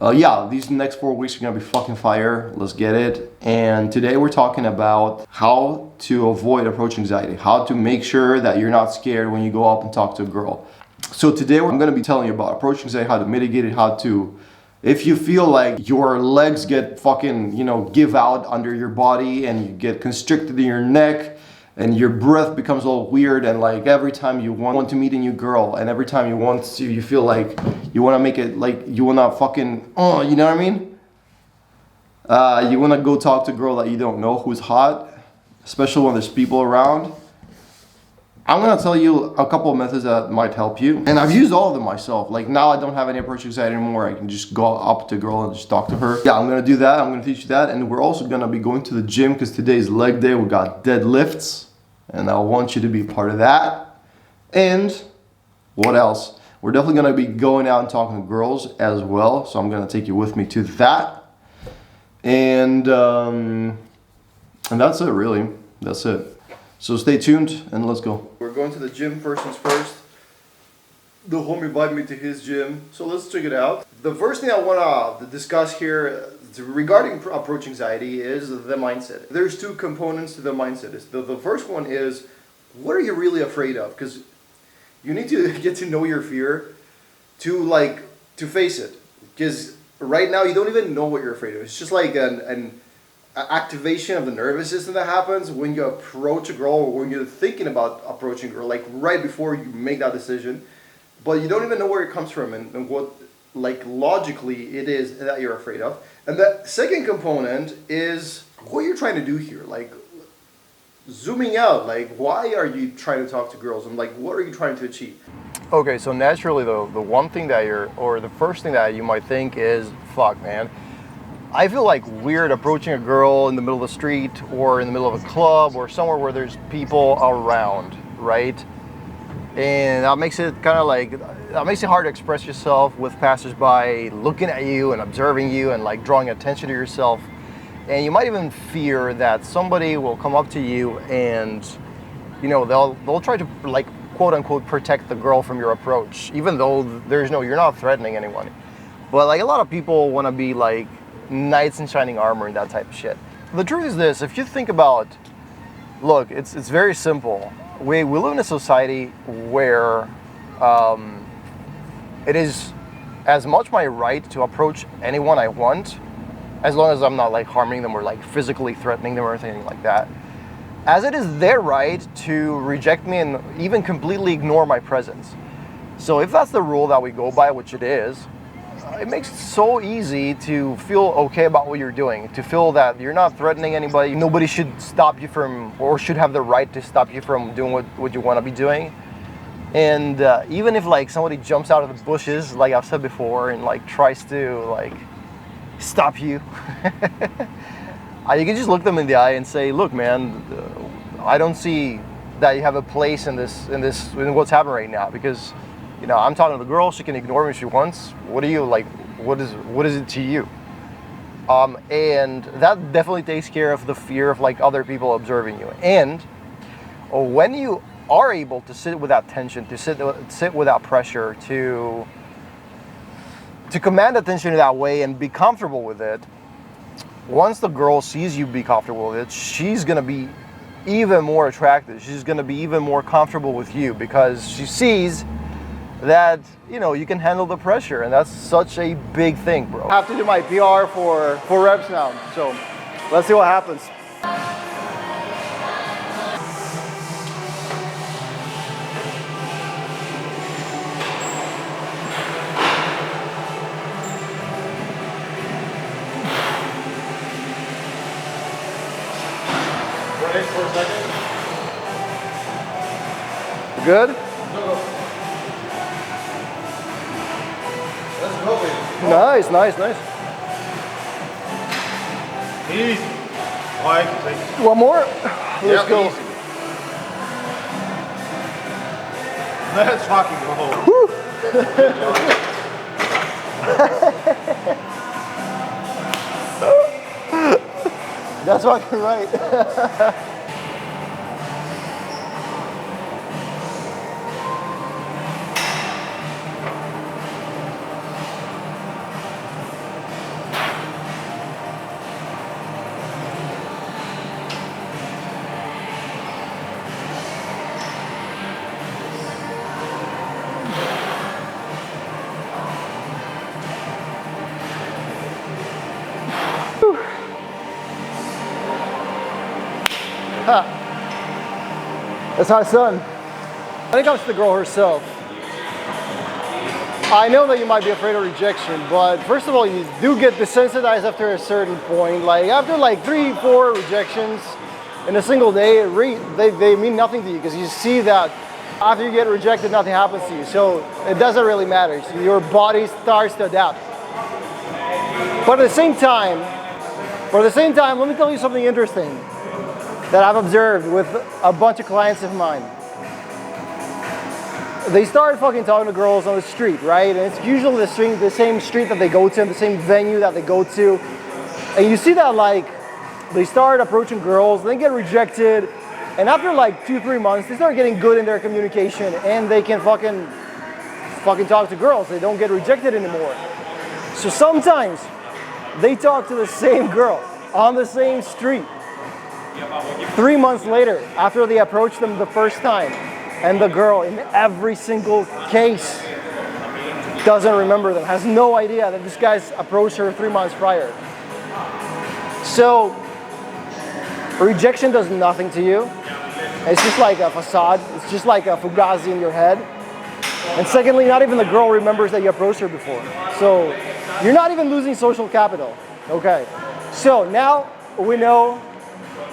Yeah, these next 4 weeks are gonna be fucking fire. Let's get it. And today we're talking about how to avoid approach anxiety, how to make sure that you're not scared when you go up and talk to a girl. So today I'm gonna be telling you about approach anxiety, how to mitigate it, how to, if you feel like your legs get fucking, give out under your body and you get constricted in your neck, and your breath becomes all weird, and like every time you want to meet a new girl, and every time you feel like you want to make it like you want to fucking, you know what I mean? You want to go talk to a girl that you don't know who's hot, especially when there's people around. I'm gonna tell you a couple of methods that might help you, and I've used all of them myself. Like now I don't have any approach anxiety anymore. I can just go up to a girl and just talk to her. Yeah, I'm gonna do that. I'm gonna teach you that, and we're also gonna be going to the gym because today's leg day. We got deadlifts, and I want you to be part of that. And what else? We're definitely gonna be going out and talking to girls as well. So I'm gonna take you with me to that, and that's it. Really, that's it. So stay tuned and let's go. We're going to the gym first things first. The homie invited me to his gym, so let's check it out. The first thing I want to discuss here regarding approach anxiety is the mindset. There's two components to the mindset. The first one is, what are you really afraid of? Because you need to get to know your fear to face it. Because right now you don't even know what you're afraid of. It's just like an activation of the nervous system that happens when you approach a girl or when you're thinking about approaching a girl, like right before you make that decision, but you don't even know where it comes from and what like logically it is that you're afraid of. And the second component is what you're trying to do here, like zooming out, like why are you trying to talk to girls and like what are you trying to achieve? Okay, so naturally the one thing that the first thing that you might think is, fuck man, I feel like weird approaching a girl in the middle of the street or in the middle of a club or somewhere where there's people around, right? And that makes it hard to express yourself with passersby looking at you and observing you and like drawing attention to yourself. And you might even fear that somebody will come up to you and, they'll try to like quote unquote protect the girl from your approach, even though you're not threatening anyone. But like a lot of people want to be like knights in shining armor and that type of shit. The truth is this, if you think about, look, it's very simple. We live in a society where it is as much my right to approach anyone I want, as long as I'm not like harming them or like physically threatening them or anything like that, as it is their right to reject me and even completely ignore my presence. So if that's the rule that we go by, which it is, it makes it so easy to feel okay about what you're doing, to feel that you're not threatening anybody. Nobody should stop you from, or should have the right to stop you from doing what you want to be doing. And even if like somebody jumps out of the bushes, like I've said before, and like tries to like stop you, you can just look them in the eye and say, look man, I don't see that you have a place in what's happening right now, because I'm talking to the girl, she can ignore me if she wants. What are you like, what is it to you? And that definitely takes care of the fear of like other people observing you. And when you are able to sit without tension, to sit without pressure, to command attention in that way and be comfortable with it, once the girl sees you be comfortable with it, she's gonna be even more attracted. She's gonna be even more comfortable with you because she sees that you can handle the pressure, and that's such a big thing, bro. I have to do my PR for reps now, so let's see what happens. Ready for a second? Good? Go. Let's go, baby. Nice. Easy. Oh, I can take it. One more? Let's go. Easy. Let's fucking go. Woo. That's fucking right. That's how it's done. When it comes to the girl herself, I know that you might be afraid of rejection, but first of all, you do get desensitized after a certain point. Like after like 3-4 rejections in a single day, they mean nothing to you because you see that after you get rejected, nothing happens to you. So it doesn't really matter. So your body starts to adapt. But at the same time, let me tell you something interesting that I've observed with a bunch of clients of mine. They start fucking talking to girls on the street, right? And it's usually the same street that they go to, the same venue that they go to. And you see that like, they start approaching girls, they get rejected, and after like 2-3 months, they start getting good in their communication and they can fucking talk to girls. They don't get rejected anymore. So sometimes they talk to the same girl on the same street 3 months later after they approached them the first time. And the girl, in every single case, doesn't remember them, has no idea that this guy's approached her 3 months prior. So, rejection does nothing to you. It's just like a facade. It's just like a fugazi in your head. And secondly, not even the girl remembers that you approached her before. So, you're not even losing social capital. Okay. So, now we know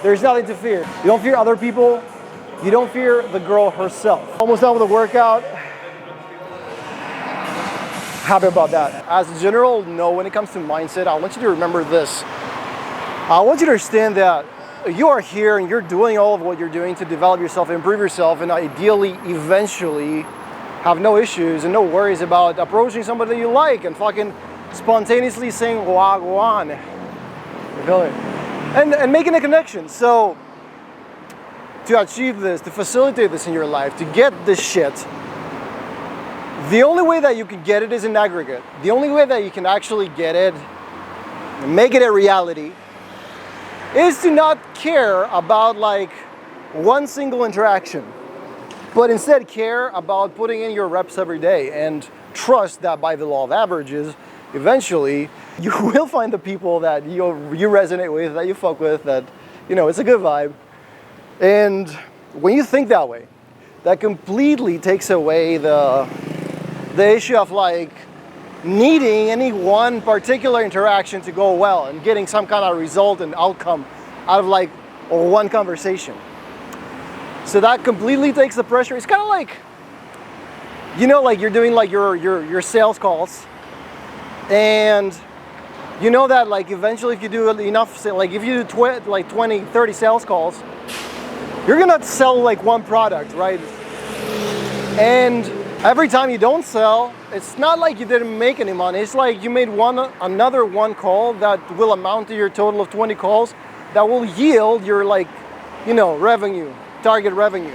there's nothing to fear. You don't fear other people. You don't fear the girl herself. Almost done with the workout. Happy about that. As a general note, when it comes to mindset, I want you to remember this. I want you to understand that you are here and you're doing all of what you're doing to develop yourself, improve yourself, and ideally, eventually, have no issues and no worries about approaching somebody that you like and fucking spontaneously saying wagwan. You feel it? And making a connection. So, to achieve this, to facilitate this in your life, to get this shit, the only way that you can get it is in aggregate. The only way that you can actually get it, make it a reality, is to not care about like one single interaction, but instead care about putting in your reps every day and trust that by the law of averages, eventually you will find the people that you resonate with, that you fuck with, that, you know, it's a good vibe. And when you think that way, that completely takes away the issue of like needing any one particular interaction to go well and getting some kind of result and outcome out of like one conversation. So that completely takes the pressure. It's kind of like, you know, like you're doing like your sales calls, and you know that like eventually if you do enough, like if you do 20, 30 sales calls, you're gonna sell like one product, right? And every time you don't sell, it's not like you didn't make any money. It's like you made another one call that will amount to your total of 20 calls that will yield your like, you know, revenue, target revenue.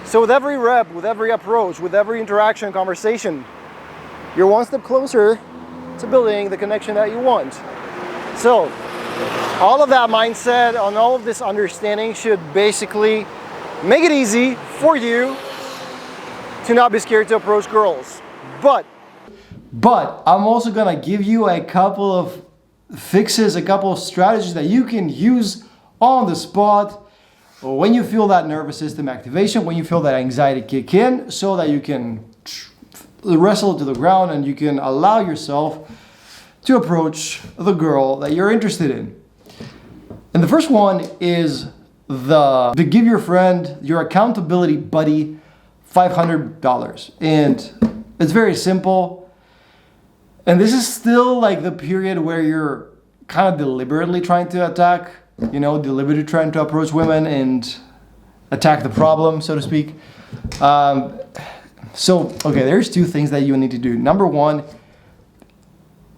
So with every rep, with every approach, with every interaction, conversation, you're one step closer to building the connection that you want. So all of that mindset and all of this understanding should basically make it easy for you to not be scared to approach girls. But I'm also gonna give you a couple of fixes, a couple of strategies that you can use on the spot when you feel that nervous system activation, when you feel that anxiety kick in, so that you can wrestle to the ground and you can allow yourself to approach the girl that you're interested in. And the first one is to give your friend, your accountability buddy, $500. And it's very simple. And this is still like the period where you're kind of deliberately trying to attack, you know, deliberately trying to approach women and attack the problem, so to speak. Okay, there's two things that you need to do. Number one,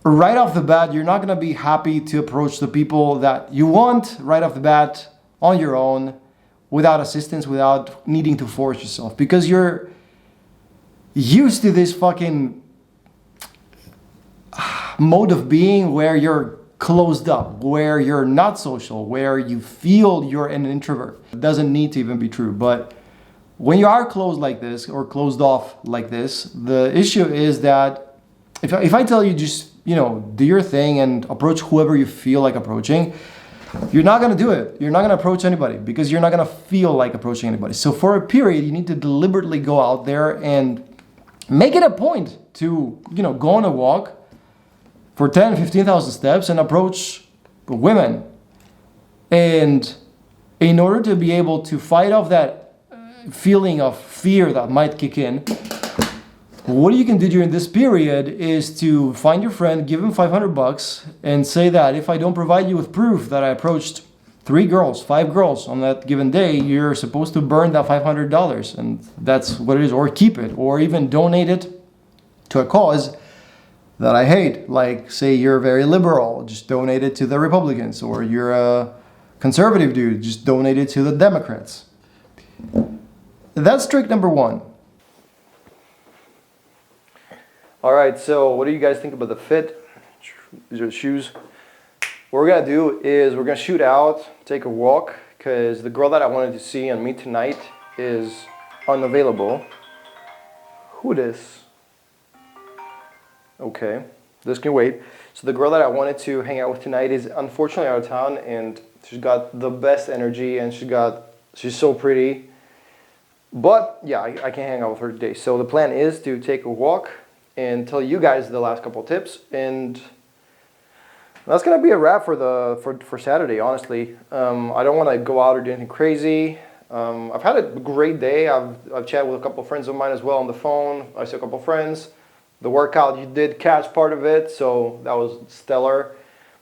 right off the bat, you're not going to be happy to approach the people that you want right off the bat on your own, without assistance, without needing to force yourself, because you're used to this fucking mode of being where you're closed up, where you're not social, where you feel you're an introvert. It doesn't need to even be true, but when you are closed like this or closed off like this, the issue is that if I tell you just, you know, do your thing and approach whoever you feel like approaching, you're not going to do it. You're not going to approach anybody because you're not going to feel like approaching anybody. So for a period, you need to deliberately go out there and make it a point to, go on a walk for 10, 15,000 steps and approach women. And in order to be able to fight off that feeling of fear that might kick in, what you can do during this period is to find your friend, give him $500 and say that if I don't provide you with proof that I approached 3 girls, 5 girls on that given day, you're supposed to burn that $500, and that's what it is, or keep it, or even donate it to a cause that I hate. Like, say you're very liberal, just donate it to the Republicans, or you're a conservative dude, just donate it to the Democrats. That's trick number 1. All right, so what do you guys think about the fit? These are the shoes. What we're gonna do is we're gonna shoot out, take a walk, because the girl that I wanted to see and meet tonight is unavailable. Who this? Okay, this can wait. So the girl that I wanted to hang out with tonight is unfortunately out of town, and she's got the best energy, and she's so pretty. But yeah, I can't hang out with her today. So the plan is to take a walk and tell you guys the last couple tips, and that's gonna be a wrap for Saturday. Honestly, I don't want to go out or do anything crazy. I've had a great day. I've chatted with a couple of friends of mine as well on the phone. I see a couple of friends. The workout, you did catch part of it, so that was stellar.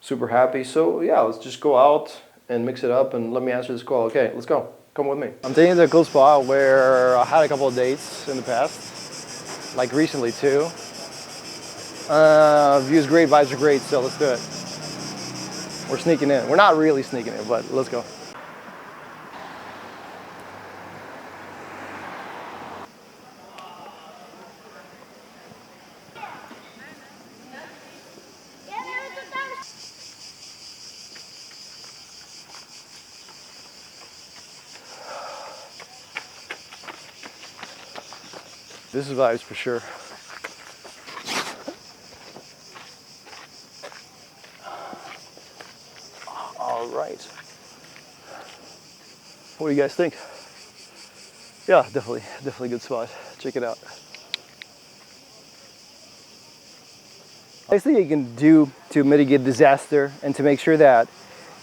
Super happy. So yeah, let's just go out and mix it up, and let me answer this call. Okay, let's go. Come with me. I'm taking you to a cool spot where I had a couple of dates in the past, like recently too. View's great, vibes are great, so let's do it. We're sneaking in. We're not really sneaking in, but let's go. This is vibes for sure. All right. What do you guys think? Yeah, definitely good spot. Check it out. Next thing you can do to mitigate disaster and to make sure that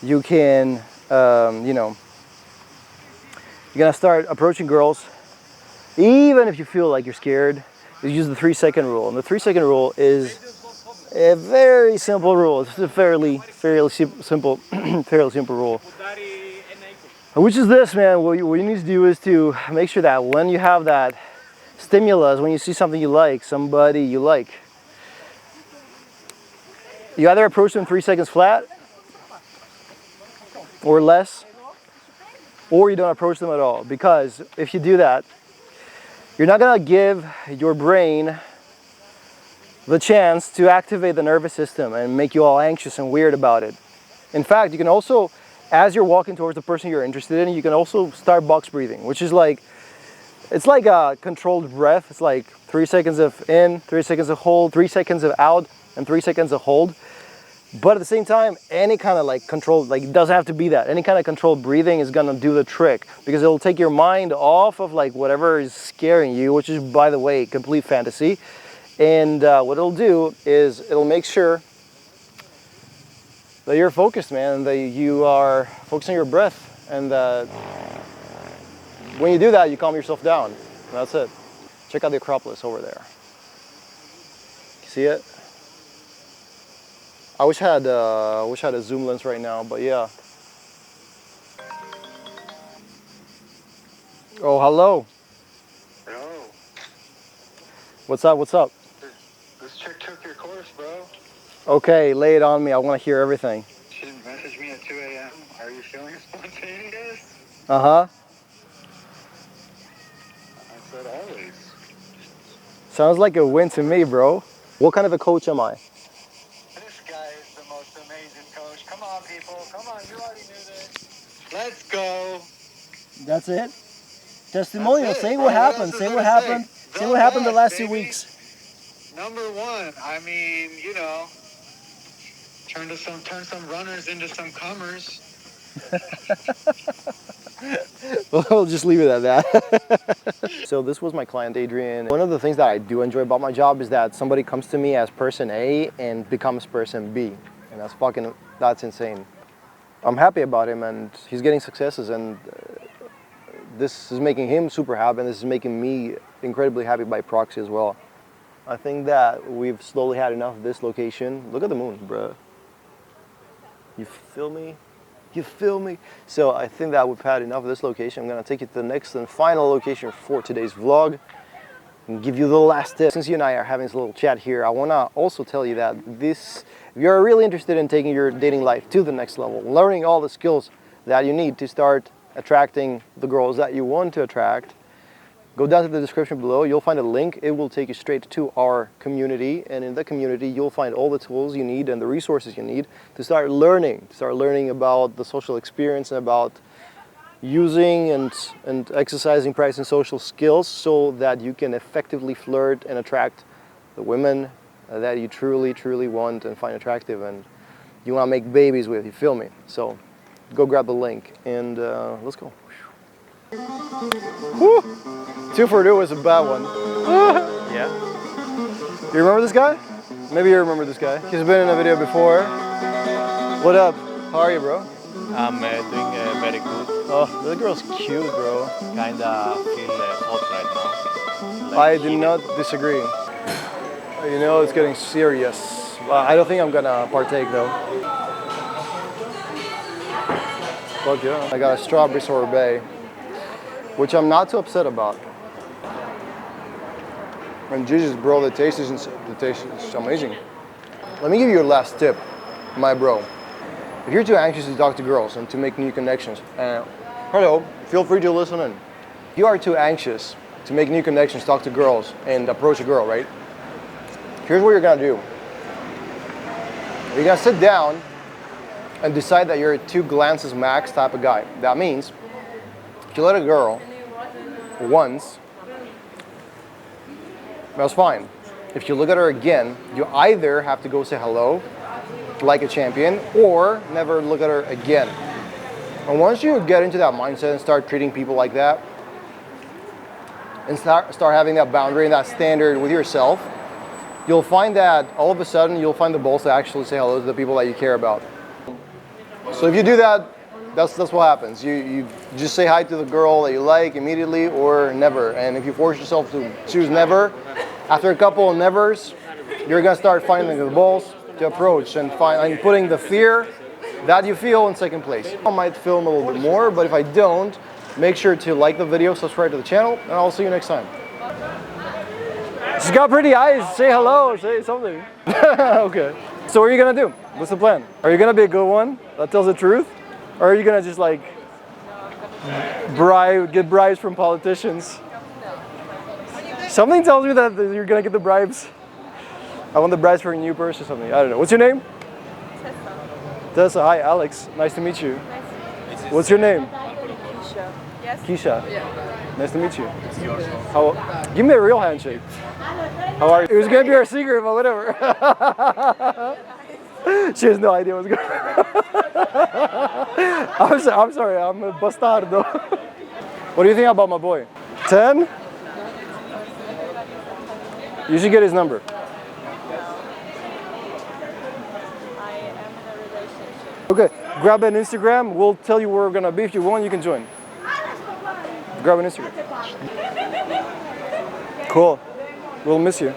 you can, you're gonna start approaching girls, even if you feel like you're scared, is use the 3-second rule. And the 3-second rule is a very simple rule. It's a fairly simple rule. Which is this, man. What you need to do is to make sure that when you have that stimulus, when you see something you like, somebody you like, you either approach them 3 seconds flat or less, or you don't approach them at all. Because if you do that, you're not gonna give your brain the chance to activate the nervous system and make you all anxious and weird about it. In fact, you can also, as you're walking towards the person you're interested in, you can also start box breathing, which is like, it's like a controlled breath. It's like 3 seconds of in, 3 seconds of hold, 3 seconds of out, and 3 seconds of hold. But at the same time, any kind of like controlled, like it doesn't have to be that. Any kind of controlled breathing is gonna do the trick because it'll take your mind off of like whatever is scaring you, which is, by the way, complete fantasy. And what it'll do is it'll make sure that you're focused, man, and that you are focusing on your breath. And when you do that, you calm yourself down. And that's it. Check out the Acropolis over there. See it? I wish I had a zoom lens right now, but yeah. Oh, hello. Hello. What's up? What's up? This chick took your course, bro. Okay, lay it on me. I want to hear everything. She messaged me at 2 a.m. Are you feeling spontaneous? Uh-huh. I said always. Sounds like a win to me, bro. What kind of a coach am I? This guy is the most amazing coach. Come on, people. Come on, you already knew this. Let's go. That's it? Testimonial. That's it. Say what happened. Say what happened. Say what happened the last 2 weeks. Number one, I mean, turn some runners into some comers. We'll just leave it at that. So this was my client, Adrian. One of the things that I do enjoy about my job is that somebody comes to me as person A and becomes person B. And that's insane. I'm happy about him, and he's getting successes, and this is making him super happy, and this is making me incredibly happy by proxy as well. I think that we've slowly had enough of this location. Look at the moon, bro. You feel me? You feel me? So I think that we've had enough of this location. I'm gonna take you to the next and final location for today's vlog and give you the last tip. Since you and I are having this little chat here, I wanna also tell you that if you're really interested in taking your dating life to the next level, learning all the skills that you need to start attracting the girls that you want to attract, go down to the description below. You'll find a link. It will take you straight to our community, and in the community you'll find all the tools you need and the resources you need to start learning about the social experience and about using and exercising price and social skills so that you can effectively flirt and attract the women that you truly want and find attractive and you want to make babies with, you feel me? So go grab the link and let's go. Woo! 2 for 2 was a bad one. Yeah. You remember this guy? Maybe you remember this guy. He's been in a video before. What up? How are you, bro? I'm doing very good. Oh, this girl's cute, bro. Kinda feel hot right now. I do not disagree. You know, it's getting serious. I don't think I'm gonna partake though. Fuck yeah. I got a strawberry sorbet, which I'm not too upset about. And Jesus, bro, the taste is amazing. Let me give you a last tip, my bro. If you're too anxious to talk to girls and to make new connections, hello, feel free to listen in. If you are too anxious to make new connections, talk to girls, and approach a girl, right? Here's what you're gonna do. You're gonna sit down and decide that you're a 2 glances max type of guy. That means, if you let a girl once, that's fine. If you look at her again, you either have to go say hello, like a champion, or never look at her again. And once you get into that mindset and start treating people like that, and start having that boundary and that standard with yourself, you'll find that all of a sudden you'll find the balls to actually say hello to the people that you care about. So if you do that, that's what happens. You just say hi to the girl that you like immediately or never. And if you force yourself to choose never, after a couple of nevers, you're gonna start finding the balls to approach and putting the fear that you feel in second place. I might film a little bit more, but if I don't, make sure to like the video, subscribe to the channel, and I'll see you next time. She's got pretty eyes. Say hello, say something. Okay. So what are you gonna do? What's the plan? Are you gonna be a good one that tells the truth? Or are you gonna just like get bribes from politicians? Something tells me that you're gonna get the bribes. I want the bribes for a new purse or something. I don't know. What's your name? Tessa. Hi, Alex. Nice to meet you. What's your name? Keisha. Yes? Keisha. Yeah. Nice to meet you. Give me a real handshake. How are you? It was gonna be our secret, but whatever. She has no idea what's going on. I'm sorry, I'm a bastardo. What do you think about my boy? 10? You should get his number. I am in a relationship. Okay, grab an Instagram. We'll tell you where we're gonna be. If you want, you can join. Grab an Instagram. Cool. We'll miss you.